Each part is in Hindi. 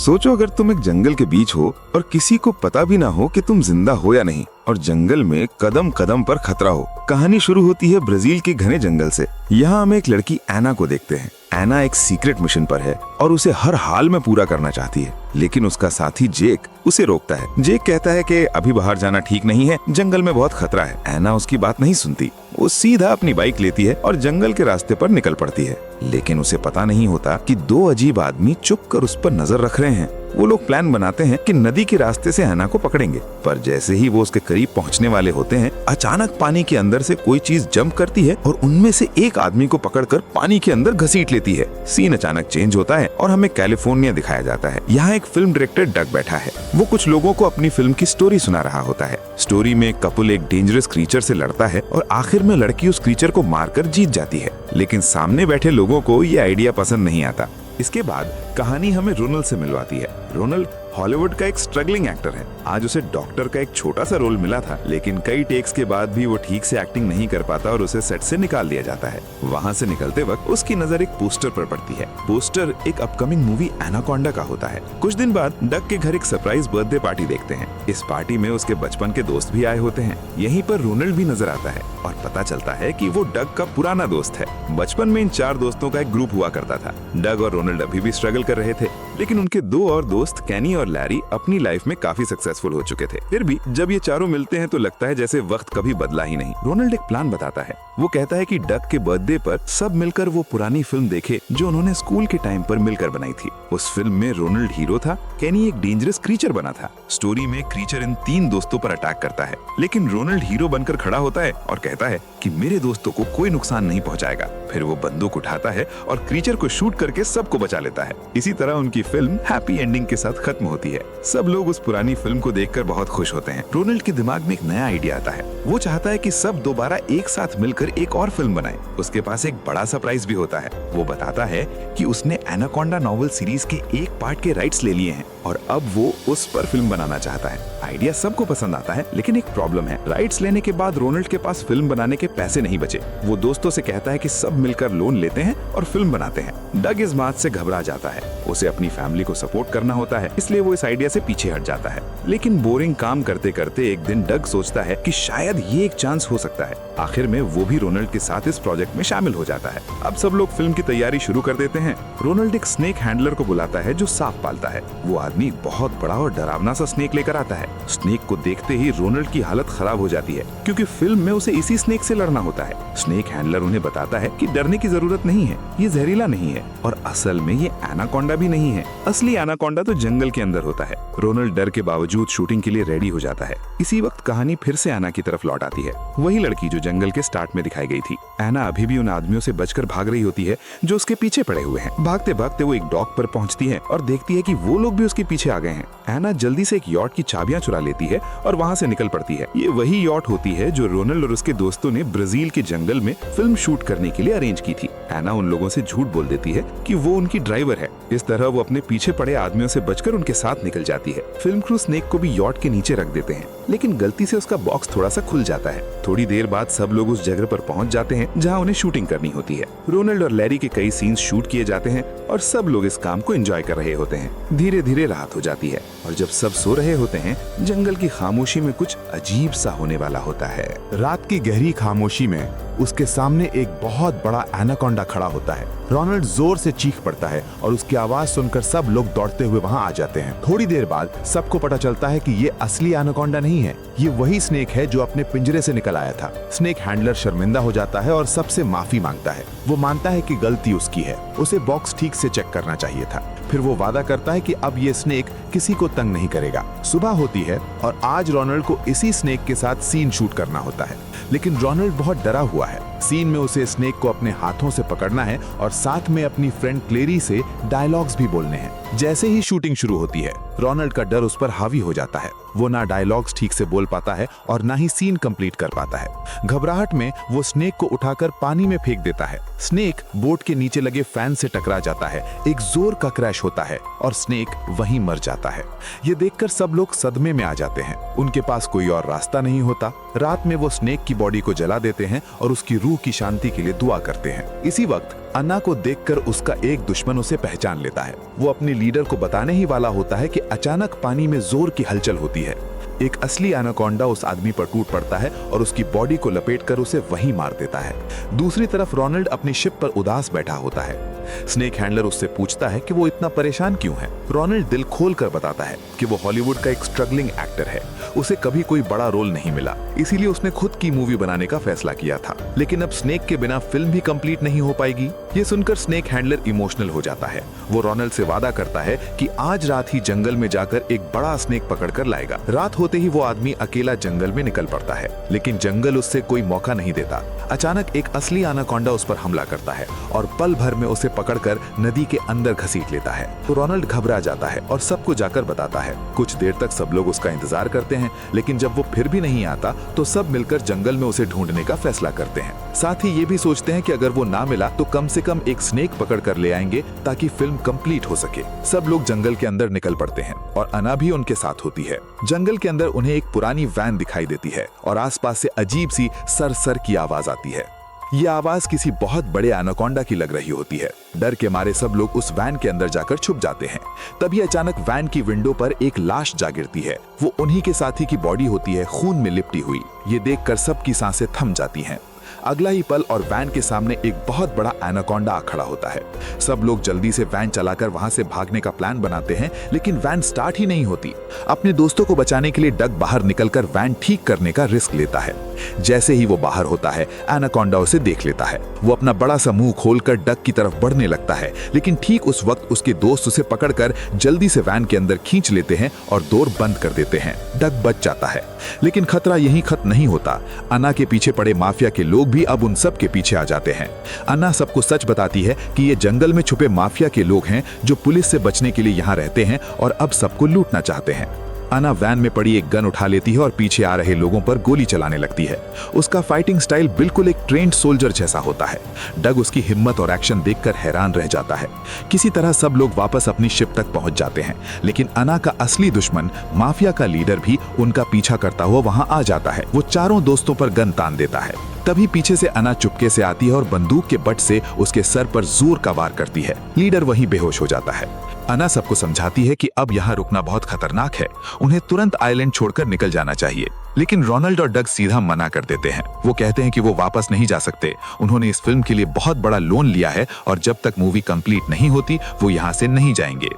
सोचो अगर तुम एक जंगल के बीच हो और किसी को पता भी ना हो कि तुम जिंदा हो या नहीं, और जंगल में कदम कदम पर खतरा हो। कहानी शुरू होती है ब्राजील के घने जंगल से। यहाँ हम एक लड़की एना को देखते हैं। एना एक सीक्रेट मिशन पर है और उसे हर हाल में पूरा करना चाहती है, लेकिन उसका साथी जेक उसे रोकता है। जेक कहता है कि अभी बाहर जाना ठीक नहीं है, जंगल में बहुत खतरा है। एना उसकी बात नहीं सुनती। वो सीधा अपनी बाइक लेती है और जंगल के रास्ते पर निकल पड़ती है, लेकिन उसे पता नहीं होता कि दो अजीब आदमी चुप कर उस पर नजर रख रहे हैं। वो लोग प्लान बनाते हैं कि नदी के रास्ते से एना को पकड़ेंगे, पर जैसे ही वो उसके करीब पहुंचने वाले होते हैं, अचानक पानी के अंदर से कोई चीज जंप करती है और उनमें से एक आदमी को पकड़कर पानी के अंदर घसीट लेती है। सीन अचानक चेंज होता है और हमें कैलिफोर्निया दिखाया जाता है। यहाँ एक फिल्म डायरेक्टर डग बैठा है। वो कुछ लोगों को अपनी फिल्म की स्टोरी सुना रहा होता है। स्टोरी में कपल एक डेंजरस क्रीचर से लड़ता है और आखिर में लड़की उस क्रीचर को मारकर जीत जाती है, लेकिन सामने बैठे लोगों को ये आइडिया पसंद नहीं आता। इसके बाद कहानी हमें रोनाल्ड से मिलवाती है। रोनाल्ड हॉलीवुड का एक स्ट्रगलिंग एक्टर है। आज उसे डॉक्टर का एक छोटा सा रोल मिला था, लेकिन कई टेक्स के बाद भी वो ठीक से एक्टिंग नहीं कर पाता और उसे सेट से निकाल दिया जाता है। वहाँ से निकलते वक्त उसकी नजर एक पोस्टर पर पड़ती है। पोस्टर एक अपकमिंग मूवी एनाकोंडा का होता है। कुछ दिन बाद डग के घर एक सरप्राइज बर्थडे पार्टी देखते हैं। इस पार्टी में उसके बचपन के दोस्त भी आए होते हैं। यहीं पर रोनाल्ड भी नजर आता है और पता चलता है कि वो डग का पुराना दोस्त है। बचपन में इन 4 दोस्तों का एक ग्रुप हुआ करता था। डग और रोनाल्ड अभी भी स्ट्रगल कर रहे थे, लेकिन उनके 2 और दोस्त कैनी और लैरी अपनी लाइफ में काफी सक्सेसफुल हो चुके थे। फिर भी जब ये चारों मिलते हैं तो लगता है जैसे वक्त कभी बदला ही नहीं। रोनाल्ड एक प्लान बताता है। वो कहता है कि डग के बर्थडे पर सब मिलकर वो पुरानी फिल्म देखे जो उन्होंने स्कूल के टाइम पर मिलकर बनाई थी। उस फिल्म में रोनाल्ड हीरो था, कैनी एक डेंजरस क्रीचर बना था। स्टोरी में क्रीचर इन 3 दोस्तों पर अटैक करता है, लेकिन रोनाल्ड हीरो बनकर खड़ा होता है और कहता है कि मेरे दोस्तों को कोई नुकसान नहीं पहुंचाएगा। फिर वो बंदूक उठाता है और क्रीचर को शूट करके सबको बचा लेता है। इसी तरह उनकी फिल्म हैप्पी एंडिंग के साथ खत्म होती है। सब लोग उस पुरानी फिल्म को देखकर बहुत खुश होते हैं। रोनाल्ड के दिमाग में एक नया आइडिया आता है। वो चाहता है कि सब दोबारा एक साथ मिलकर एक और फिल्म बनाएं। उसके पास एक बड़ा सरप्राइज भी होता है। वो बताता है कि उसने एनाकोंडा नॉवल सीरीज के एक पार्ट के राइट्स ले लिए हैं और अब वो उस पर फिल्म बनाना चाहता है। आइडिया सबको पसंद आता है, लेकिन एक प्रॉब्लम है। राइट्स लेने के बाद रोनाल्ड के पास फिल्म बनाने के पैसे नहीं बचे। वो दोस्तों से कहता है कि सब मिलकर लोन लेते हैं और फिल्म बनाते हैं। डग इस बात से घबरा जाता है। उसे अपनी फैमिली को सपोर्ट करना होता है, इसलिए वो इस आइडिया से पीछे हट जाता है। लेकिन बोरिंग काम करते करते एक दिन डग सोचता है कि शायद ये एक चांस हो सकता है। आखिर में वो भी रोनाल्ड के साथ इस प्रोजेक्ट में शामिल हो जाता है। अब सब लोग फिल्म की तैयारी शुरू कर देते हैं। रोनाल्ड एक स्नेक हैंडलर को बुलाता है जो सांप पालता है। वो आदमी बहुत बड़ा और डरावना सा स्नेक लेकर आता है। स्नेक को देखते ही रोनाल्ड की हालत खराब हो जाती है, क्योंकि फिल्म में उसे इसी स्नेक से लड़ना होता है। स्नेक हैंडलर उन्हें बताता है कि डरने की जरूरत नहीं है, ये जहरीला नहीं है और असल में ये एनाकोंडा भी नहीं है। असली एनाकोंडा तो जंगल के अंदर होता है। रोनाल्ड डर के बावजूद शूटिंग के लिए रेडी हो जाता है। इसी वक्त कहानी फिर से एना की तरफ लौट आती है। वही लड़की जो जंगल के स्टार्ट में दिखाई गई थी। एना अभी भी उन आदमियों से बचकर भाग रही होती है जो उसके पीछे पड़े हुए हैं। भागते भागते वो एक डॉक पर पहुंचती है और देखती है कि वो लोग भी उसके पीछे आ गए हैं। एना जल्दी से एक यॉट की चाबियां चुरा लेती है और वहां से निकल पड़ती है। ये वही यॉट होती है जो रोनाल्ड और उसके दोस्तों ने ब्राजील के जंगल में फिल्म शूट करने के लिए अरेंज की थी। एना उन लोगों से झूठ बोल देती है कि वो उनकी ड्राइवर है। इस तरह वो अपने पीछे पड़े आदमियों से बचकर उनके साथ निकल जाती है। फिल्म क्रू स्नेक को भी यॉट के नीचे रख देते हैं, लेकिन गलती से उसका बॉक्स थोड़ा सा खुल जाता है। थोड़ी देर बाद सब लोग उस जगह पर पहुंच जाते हैं जहां उन्हें शूटिंग करनी होती है। रोनाल्ड और लैरी के कई सीन्स शूट किए जाते हैं और सब लोग इस काम को एंजॉय कर रहे होते हैं। धीरे धीरे रात हो जाती है और जब सब सो रहे होते हैं, जंगल की खामोशी में कुछ अजीब सा होने वाला होता है। रात की गहरी खामोशी में उसके सामने एक बहुत बड़ा एनाकोंडा खड़ा होता है। रोनाल्ड जोर से चीख पड़ता है और उसकी आवाज सुनकर सब लोग दौड़ते हुए वहां आ जाते हैं। थोड़ी देर बाद सबको पता चलता है कि ये असली एनाकोंडा नहीं है, ये वही स्नेक है जो अपने पिंजरे से निकल आया था। स्नेक हैंडलर शर्मिंदा हो जाता है और सबसे माफी मांगता है। वो मानता है कि गलती उसकी है, उसे बॉक्स ठीक से चेक करना चाहिए था। फिर वो वादा करता है कि अब ये स्नेक किसी को तंग नहीं करेगा। सुबह होती है और आज रोनाल्ड को इसी स्नेक के साथ सीन शूट करना होता है, लेकिन रोनाल्ड बहुत डरा हुआ है। सीन में उसे स्नेक को अपने हाथों से पकड़ना है और साथ में अपनी फ्रेंड क्लेरी से डायलॉग्स भी बोलने हैं। जैसे ही शूटिंग शुरू होती है, रोनाल्ड का डर उस पर हावी हो जाता है। वो ना डायलॉग्स ठीक से बोल पाता है और ना ही सीन कंप्लीट कर पाता है। घबराहट में वो स्नेक को उठाकर पानी में फेंक देता है। स्नेक बोट के नीचे लगे फैन से टकरा जाता है। एक जोर का क्रैश होता है और स्नेक वहीं मर जाता है। ये देखकर सब लोग सदमे में आ जाते हैं। उनके पास कोई और रास्ता नहीं होता। रात में वो स्नेक की बॉडी को जला देते हैं और उसकी रूह रूह की शांति के लिए दुआ करते हैं। इसी वक्त अन्ना को देखकर उसका एक दुश्मन उसे पहचान लेता है। वो अपने लीडर को बताने ही वाला होता है कि अचानक पानी में जोर की हलचल होती है। एक असली एनाकोंडा उस आदमी पर टूट पड़ता है और उसकी बॉडी को लपेटकर उसे वहीं मार देता है। दूसरी तरफ रोनाल्ड अपनी शिप पर उदास बैठा होता है। स्नेक हैंडलर उससे पूछता है कि वो इतना परेशान क्यों है। रोनाल्ड दिल खोलकर बताता है कि वो हॉलीवुड का एक स्ट्रगलिंग एक्टर है, उसे कभी कोई बड़ा रोल नहीं मिला, इसीलिए उसने खुद की मूवी बनाने का फैसला किया था। लेकिन अब स्नेक के बिना फिल्म भी कंप्लीट नहीं हो पाएगी। ये सुनकर स्नेक हैंडलर इमोशनल हो जाता है। वो रोनाल्ड से वादा करता है कि आज रात ही जंगल में जाकर एक बड़ा स्नेक पकड़कर लाएगा। रात होते ही वो आदमी अकेला जंगल में निकल पड़ता है, लेकिन जंगल उससे कोई मौका नहीं देता। अचानक एक असली एनाकोंडा उस पर हमला करता है और पल भर में उसे पकड़कर नदी के अंदर घसीट लेता है। तो रोनाल्ड घबरा जाता है और सबको जाकर बताता है। कुछ देर तक सब लोग उसका इंतजार करते हैं, लेकिन जब वो फिर भी नहीं आता तो सब मिलकर जंगल में उसे ढूंढने का फैसला करते हैं। साथ ही ये भी सोचते हैं कि अगर वो ना मिला तो कम से कम एक स्नेक पकड़ कर ले आएंगे ताकि फिल्म कंप्लीट हो सके। सब लोग जंगल के अंदर निकल पड़ते हैं और अन्ना भी उनके साथ होती है। जंगल के अंदर उन्हें एक पुरानी वैन दिखाई देती है और आसपास से अजीब सी सर सर की आवाज आती है। ये आवाज किसी बहुत बड़े एनाकोंडा की लग रही होती है। डर के मारे सब लोग उस वैन के अंदर जाकर छुप जाते हैं। तभी अचानक वैन की विंडो पर एक लाश जा गिरती है। वो उन्हीं के साथी की बॉडी होती है, खून में लिपटी हुई। ये देखकर सबकी सांसें थम जाती हैं। अगला ही पल और वैन के सामने एक बहुत बड़ा एनाकोंडा खड़ा होता है। सब लोग जल्दी से वैन चलाकर वहां से भागने का प्लान बनाते हैं, लेकिन वैन स्टार्ट ही नहीं होती। अपने दोस्तों को बचाने के लिए डग बाहर निकलकर वैन ठीक करने का रिस्क लेता है। जैसे ही वो बाहर होता है, एनाकोंडा उसे देख लेता है। वो अपना बड़ा सा मुंह खोलकर डग की तरफ बढ़ने लगता है, लेकिन ठीक उस वक्त उसके दोस्त उसे पकड़कर जल्दी से वैन के अंदर खींच लेते हैं और डोर बंद कर देते हैं। डग बच जाता है, लेकिन खतरा यहीं खत्म नहीं होता। अन्ना के पीछे पड़े माफिया के लोग भी अब उन सब के पीछे आ जाते हैं। अन्ना सबको सच बताती है कि ये जंगल में छुपे माफिया के लोग हैं जो पुलिस से बचने के लिए यहाँ रहते हैं और अब सबको लूटना चाहते हैं। अन्ना वैन में पड़ी एक गन उठा लेती है और पीछे आ रहे लोगों पर गोली चलाने लगती है। उसका फाइटिंग स्टाइल बिल्कुल एक ट्रेंड सोल्जर जैसा होता है। डग उसकी हिम्मत और एक्शन देखकर हैरान रह जाता है। किसी तरह सब लोग वापस अपनी शिप तक पहुंच जाते हैं, लेकिन अन्ना का असली दुश्मन माफिया का लीडर भी उनका पीछा करता हुआ वहां आ जाता है। वो चारों दोस्तों पर गन तान देता है। तभी पीछे से अन्ना चुपके से आती है और बंदूक के बट से उसके सर पर जोर का वार करती है। लीडर वहीं बेहोश हो जाता है। अन्ना सबको समझाती है कि अब यहाँ रुकना बहुत खतरनाक है, उन्हें तुरंत आइलैंड छोड़कर निकल जाना चाहिए। लेकिन रोनाल्ड और डग सीधा मना कर देते हैं। वो कहते हैं कि वो वापस नहीं जा सकते। उन्होंने इस फिल्म के लिए बहुत बड़ा लोन लिया है और जब तक मूवी कंप्लीट नहीं होती वो यहाँ से नहीं जाएंगे।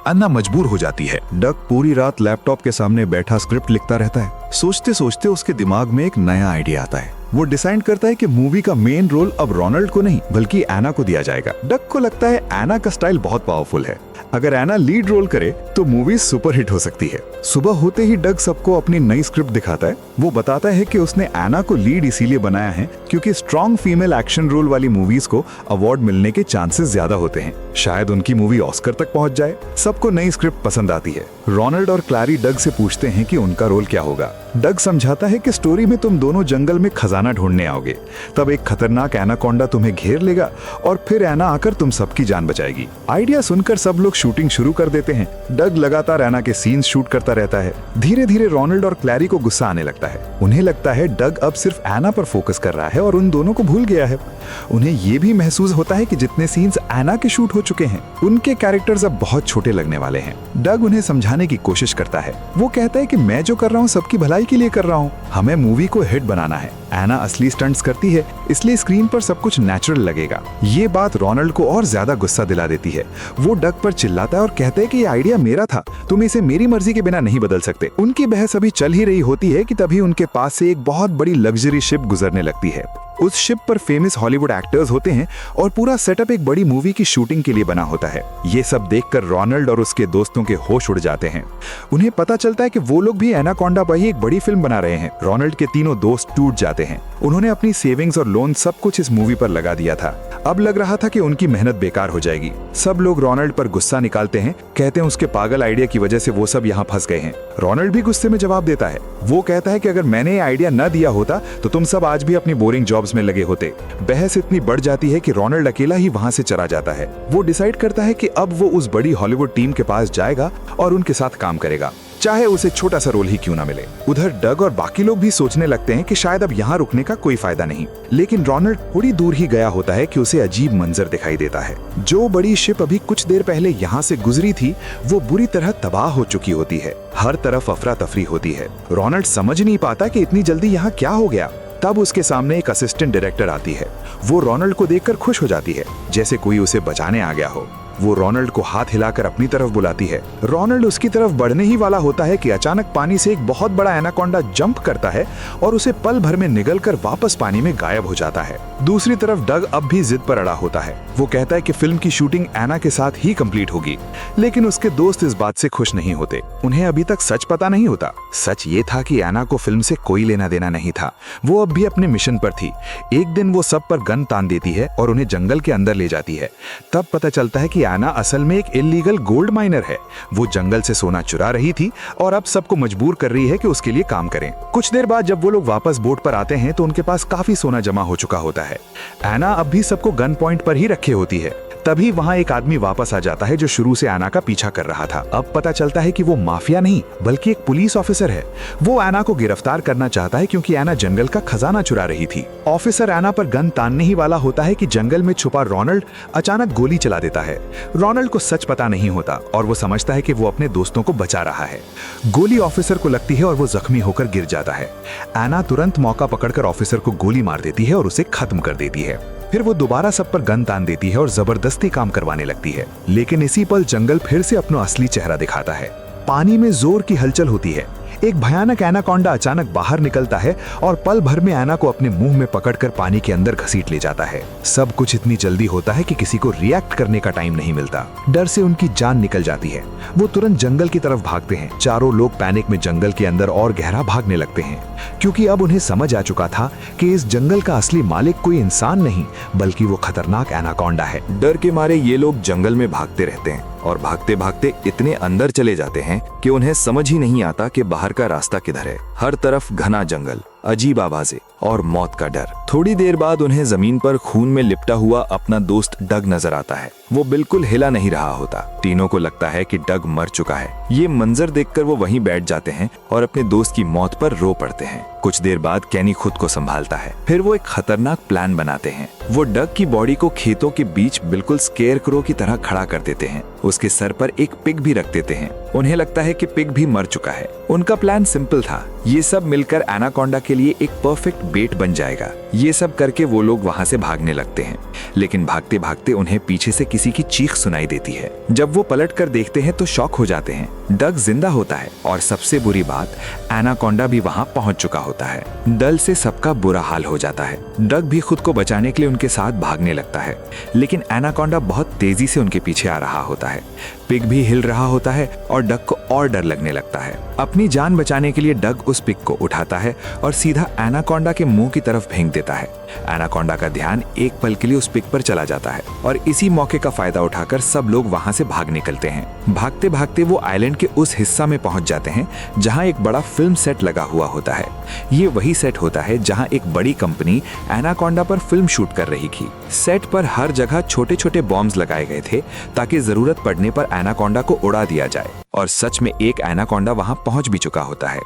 अन्ना मजबूर हो जाती है। डग पूरी रात लैपटॉप के सामने बैठा स्क्रिप्ट लिखता रहता है। सोचते सोचते उसके दिमाग में एक नया आइडिया आता है। वो डिसाइड करता है कि मूवी का मेन रोल अब रोनाल्ड को नहीं बल्कि एना को दिया जाएगा। डग को लगता है एना का स्टाइल बहुत पावरफुल है, अगर एना लीड रोल करे तो मूवी सुपरहिट हो सकती है। सुबह होते ही डग सबको अपनी नई स्क्रिप्ट दिखाता है। वो बताता है कि उसने एना को लीड इसीलिए बनाया है क्योंकि स्ट्रॉन्ग फीमेल एक्शन रोल वाली मूवीज को अवार्ड मिलने के चांसेस ज्यादा होते हैं। शायद उनकी मूवी ऑस्कर तक पहुंच जाए। सबको नई स्क्रिप्ट पसंद आती है। रोनाल्ड और क्लैरी डग से पूछते हैं कि उनका रोल क्या होगा। डग समझाता है कि स्टोरी में तुम दोनों जंगल में खजाना ढूंढने आओगे, तब एक खतरनाक एनाकोंडा तुम्हें घेर लेगा और फिर एना आकर तुम सबकी जान बचाएगी। आइडिया सुनकर सब लोग शूटिंग शुरू कर देते हैं। डग लगातार एना के सीन्स शूट करता रहता है। धीरे धीरे रोनाल्ड और क्लैरी को गुस्सा आने लगता है। उन्हें लगता है डग अब सिर्फ एना पर फोकस कर रहा है और उन दोनों को भूल गया है। उन्हें ये भी महसूस होता है कि जितने सीन्स एना के शूट हो चुके हैं उनके कैरेक्टर्स अब बहुत छोटे लगने वाले हैं। डग उन्हें समझाने की कोशिश करता है। वो कहता है कि मैं जो कर रहा हूँ सबकी भलाई के लिए कर रहा हूँ, हमें मूवी को हिट बनाना है। एना असली स्टंट्स करती है, इसलिए स्क्रीन पर सब कुछ नेचुरल लगेगा। ये बात रोनाल्ड को और ज्यादा गुस्सा दिला देती है। वो डग पर चिल्लाता है और कहता है कि ये आइडिया मेरा था, तुम इसे मेरी मर्जी के बिना नहीं बदल सकते। उनकी बहस अभी चल ही रही होती है कि तभी उनके पास से एक बहुत बड़ी लग्जरी शिप गुजरने लगती है। उस शिप पर फेमस हॉलीवुड एक्टर्स होते हैं और पूरा सेटअप एक बड़ी मूवी की शूटिंग के लिए बना होता है। ये सब देखकर रोनाल्ड और उसके दोस्तों के होश उड़ जाते हैं। उन्हें पता चलता है कि वो लोग भी एनाकोंडा पर ही एक बड़ी फिल्म बना रहे हैं। रोनाल्ड के तीनों दोस्त टूट जाते हैं। उन्होंने अपनी सेविंग्स और लोन सब कुछ इस मूवी पर लगा दिया था। अब लग रहा था कि उनकी मेहनत बेकार हो जाएगी। सब लोग रोनाल्ड पर गुस्सा निकालते हैं, कहते हैं उसके पागल आइडिया की वजह से वो सब यहाँ फंस गए हैं। रोनाल्ड भी गुस्से में जवाब देता है। वो कहता है कि अगर मैंने ये आइडिया न दिया होता तो तुम सब आज भी अपनी बोरिंग जॉब्स में लगे होते। बहस इतनी बढ़ जाती है कि रोनाल्ड अकेला ही वहां से चला जाता है। वो डिसाइड करता है कि अब वो उस बड़ी हॉलीवुड टीम के पास जाएगा और उनके साथ काम करेगा। चाहे उसे छोटा सा रोल ही क्यों ना मिले। उधर डग और बाकी लोग भी सोचने लगते हैं कि शायद अब यहाँ रुकने का कोई फायदा नहीं, लेकिन रोनाल्ड थोड़ी दूर ही गया होता है कि उसे अजीब मंजर दिखाई देता है। जो बड़ी शिप अभी कुछ देर पहले यहाँ से गुजरी थी वो बुरी तरह तबाह हो चुकी होती है। हर तरफ अफरा तफरी होती है। रोनाल्ड समझ नहीं पाता कि इतनी जल्दी यहाँ क्या हो गया। तब उसके सामने एक असिस्टेंट डायरेक्टर आती है। वो रोनाल्ड को देखकर खुश हो जाती है, जैसे कोई उसे बचाने आ गया हो। वो रोनाल्ड को हाथ हिलाकर अपनी तरफ बुलाती है। रोनाल्ड उसकी तरफ बढ़ने ही वाला होता है कि अचानक पानी से एक बहुत बड़ा एनाकोंडा जंप करता है और उसे पल भर में निगलकर वापस पानी में गायब हो जाता है। दूसरी तरफ डग अब भी जिद पर अड़ा होता है। वो कहता है कि फिल्म की शूटिंग एना के साथ ही कंप्लीट होगी, लेकिन उसके दोस्त इस बात से खुश नहीं होते। उन्हें अभी तक सच पता नहीं होता। सच ये था कि एना को फिल्म से कोई लेना देना नहीं था। वो अब भी अपने मिशन पर थी। एक दिन वो सब पर गन तान देती है और उन्हें जंगल के अंदर ले जाती है। तब पता चलता है कि एना असल में एक इल्लीगल गोल्ड माइनर है। वो जंगल से सोना चुरा रही थी और अब सबको मजबूर कर रही है कि उसके लिए काम करें। कुछ देर बाद जब वो लोग वापस बोट पर आते हैं तो उनके पास काफी सोना जमा हो चुका होता है। एना अब भी सबको गन पॉइंट पर ही रखे होती है। तभी वहां एक आदमी वापस आ जाता है जो शुरू से एना का पीछा कर रहा था। अब पता चलता है कि वो माफिया नहीं बल्कि एक पुलिस ऑफिसर है। वो एना को गिरफ्तार करना चाहता है क्योंकि एना जंगल का खजाना चुरा रही थी। ऑफिसर एना पर गन तानने ही वाला होता है कि जंगल में छुपा रोनाल्ड अचानक गोली चला देता है। रोनाल्ड को सच पता नहीं होता और वो समझता है कि वो अपने दोस्तों को बचा रहा है। गोली ऑफिसर को लगती है और वो जख्मी होकर गिर जाता है। एना तुरंत मौका पकड़कर ऑफिसर को गोली मार देती है और उसे खत्म कर देती है। फिर वो दोबारा सब पर गन तान देती है और जबरदस्ती काम करवाने लगती है। लेकिन इसी पल जंगल फिर से अपना असली चेहरा दिखाता है। पानी में जोर की हलचल होती है। एक भयानक एनाकोंडा अचानक बाहर निकलता है और पल भर में एना को अपने मुंह में पकड़कर पानी के अंदर घसीट ले जाता है। सब कुछ इतनी जल्दी होता है कि किसी को रिएक्ट करने का टाइम नहीं मिलता। डर से उनकी जान निकल जाती है। वो तुरंत जंगल की तरफ भागते हैं। चारों लोग पैनिक में जंगल के अंदर और गहरा भागने लगते हैं, क्योंकि अब उन्हें समझ आ चुका था कि इस जंगल का असली मालिक कोई इंसान नहीं बल्कि वो खतरनाक एनाकोंडा है। डर के मारे ये लोग जंगल में भागते रहते हैं और भागते भागते इतने अंदर चले जाते हैं कि उन्हें समझ ही नहीं आता कि बाहर का रास्ता किधर है। हर तरफ घना जंगल, अजीब आवाजें और मौत का डर। थोड़ी देर बाद उन्हें जमीन पर खून में लिपटा हुआ अपना दोस्त डग नजर आता है। वो बिल्कुल हिला नहीं रहा होता। तीनों को लगता है कि डग मर चुका है। ये मंजर देखकर वो वहीं बैठ जाते हैं और अपने दोस्त की मौत पर रो पड़ते हैं। कुछ देर बाद कैनी खुद को संभालता है। फिर वो एक खतरनाक प्लान बनाते हैं। वो डग की बॉडी को खेतों के बीच बिल्कुल स्केयरक्रो की तरह खड़ा कर देते हैं। उसके सर पर एक पिग भी रख देते हैं। उन्हें लगता है कि पिग भी मर चुका है। उनका प्लान सिंपल था। ये सब मिलकर एनाकोंडा के लिए एक परफेक्ट बेट बन जाएगा। ये सब करके वो लोग वहां से भागने लगते हैं, लेकिन भागते भागते उन्हें पीछे से किसी की चीख सुनाई देती है। जब वो पलट कर देखते हैं तो शॉक हो जाते हैं। डग जिंदा होता है और सबसे बुरी बात, एनाकोंडा भी वहां पहुंच चुका होता है। डर से सबका बुरा हाल हो जाता है। डग भी खुद को बचाने के लिए उनके साथ भागने लगता है, लेकिन एनाकोंडा बहुत तेजी से उनके पीछे आ रहा होता है। पिग भी हिल रहा होता है और डग को और डर लगने लगता है। अपनी जान बचाने के लिए डग उस पिग को उठाता है और सीधा एनाकोंडा के मुंह की तरफ फेंक देता है। एनाकोंडा का ध्यान एक पल के लिए उस पिग पर चला जाता है और इसी मौके का फायदा उठाकर सब लोग वहां से भाग निकलते हैं। भागते भागते वो आइलैंड के उस हिस्सा में पहुंच जाते हैं जहां एक बड़ा फिल्म सेट लगा हुआ होता है। ये वही सेट होता है जहां एक बड़ी कंपनी एनाकोंडा पर फिल्म शूट कर रही थी। सेट पर हर जगह छोटे छोटे बॉम्ब्स लगाए गए थे ताकि जरूरत पड़ने पर एनाकोंडा को उड़ा दिया जाए। और सच में एक एनाकोंडा वहां पहुंच भी चुका होता है।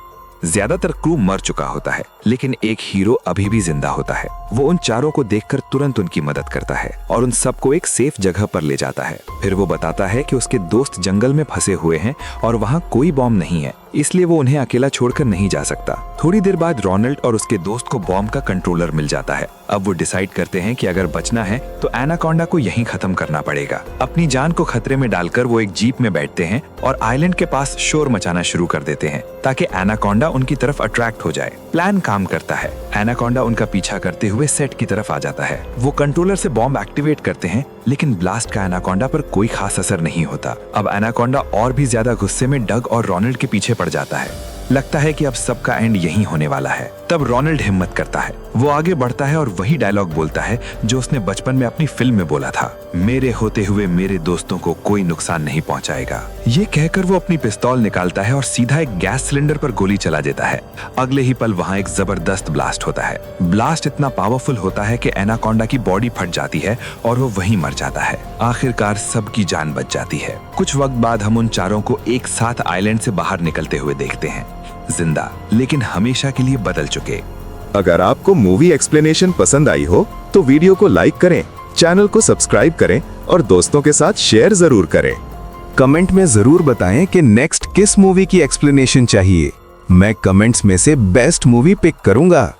ज्यादातर क्रू मर चुका होता है, लेकिन एक हीरो अभी भी जिंदा होता है। वो उन चारों को देखकर तुरंत उनकी मदद करता है और उन सबको एक सेफ जगह पर ले जाता है। फिर वो बताता है कि उसके दोस्त जंगल में फंसे हुए हैं और वहाँ कोई बॉम्ब नहीं है, इसलिए वो उन्हें अकेला छोड़कर नहीं जा सकता। थोड़ी देर बाद रोनाल्ड और उसके दोस्त को बॉम्ब का कंट्रोलर मिल जाता है। अब वो डिसाइड करते हैं कि अगर बचना है तो एनाकोंडा को यहीं खत्म करना पड़ेगा। अपनी जान को खतरे में डालकर वो एक जीप में बैठते हैं और आइलैंड के पास शोर मचाना शुरू कर देते हैं ताकि एनाकोंडा उनकी तरफ अट्रैक्ट हो जाए। प्लान काम करता है। एनाकोंडा उनका पीछा करते हुए सेट की तरफ आ जाता है। वो कंट्रोलर से बॉम्ब एक्टिवेट करते हैं, लेकिन ब्लास्ट का एनाकोंडा पर कोई खास असर नहीं होता। अब एनाकोंडा और भी ज्यादा गुस्से में डग और रोनाल्ड के पीछे पड़ जाता है, लगता है कि अब सबका एंड यहीं होने वाला है। तब रोनाल्ड हिम्मत करता है, वो आगे बढ़ता है और वही डायलॉग बोलता है जो उसने बचपन में अपनी फिल्म में बोला था, मेरे होते हुए मेरे दोस्तों को कोई नुकसान नहीं पहुंचाएगा। ये कहकर वो अपनी पिस्तौल निकालता है और सीधा एक गैस सिलेंडर पर गोली चला देता है। अगले ही पल वहाँ एक जबरदस्त ब्लास्ट होता है। ब्लास्ट इतना पावरफुल होता है कि एनाकोंडा की बॉडी फट जाती है और वो वहीं मर जाता है। आखिरकार सबकी जान बच जाती है। कुछ वक्त बाद हम उन चारों को एक साथ आइलैंड से बाहर निकलते हुए देखते हैं, जिंदा लेकिन हमेशा के लिए बदल चुके। अगर आपको मूवी एक्सप्लेनेशन पसंद आई हो तो वीडियो को लाइक करें, चैनल को सब्सक्राइब करें और दोस्तों के साथ शेयर जरूर करें। कमेंट में जरूर बताएं कि नेक्स्ट किस मूवी की एक्सप्लेनेशन चाहिए। मैं कमेंट्स में से बेस्ट मूवी पिक करूंगा।